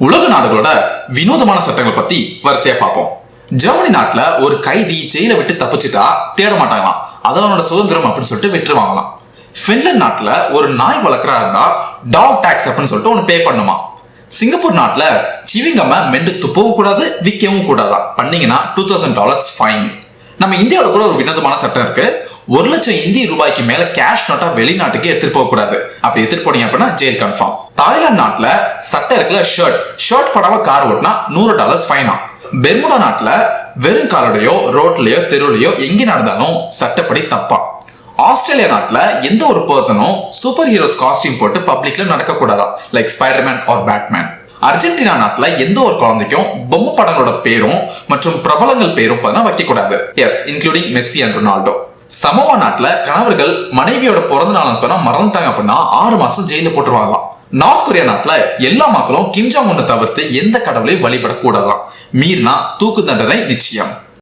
உலக நாடுகளோட வினோதமான சட்டங்களை பத்தி வரிசையா பார்ப்போம். ஜெர்மனி நாட்டுல ஒரு கைதி ஜெயில விட்டு தப்பிச்சுட்டா தேட மாட்டாங்களாம், அதனோட சுதந்திரம் அப்படின்னு சொல்லிட்டு விட்டுருவாங்களாம். பின்லாந்து நாட்டுல ஒரு நாய் வளர்க்குறா இருந்தா டாக் டாக்ஸ் அப்படின்னு சொல்லிட்டு ஒன்னு பே பண்ணுமா. சிங்கப்பூர் நாட்டுல சிவிங்கம்ம மெண்டு துப்பவும் கூடாது, விற்கவும் கூடாதான், பண்ணீங்கன்னா $2000 ஃபைன். நம்ம இந்தியாவில கூட ஒரு வினோதமான சட்டம் இருக்கு. 1,00,000 இந்திய ரூபாய்க்கு மேல கேஷ் நோட்டா வெளிநாட்டுக்கு எடுத்துட்டு போக கூடாது. அப்படி எடுத்துட்டு போனீங்க அப்படின்னா ஜெயில் கன்ஃபார்ம். தாய்லாந்து நாட்டுல சட்டம் இருக்குல்ல, ஷர்ட் படாம கார் ஓட்டினா $100 ஃபைனா. பெர்முடா நாட்டுல வெறும் காலோடையோ ரோட்லயோ தெருவுலையோ எங்க நடந்தாலும் சட்டப்படி தப்பா. ஆஸ்திரேலியா நாட்டுல எந்த ஒரு பர்சனும் சூப்பர் ஹீரோஸ் காஸ்டியூம் போட்டு பப்ளிக்ல நடக்க கூடாதா, like Spiderman or Batman. Argentina நாட்டுல எந்த ஒரு குழந்தைக்கும் பொம்மை படங்களோட பேரும் மற்றும் பிரபலங்கள் பேரும் வைக்க கூடாது, yes including Messi and Ronaldo. Samoa நாட்டுல கணவர்கள் மனைவியோட பிறந்த நாள் மறந்துட்டாங்க அப்படின்னா 6 மாசம் ஜெயில போட்டுருவாங்களாம். நார்த் கொரியா நாட்டுல எல்லா மக்களும் கிம் ஜாங் உன்னை தவிர்த்து எந்த கடவுளையும் வழிபடக்கூடாதான், மீறினா தூக்கு தண்டனை நிச்சயம்.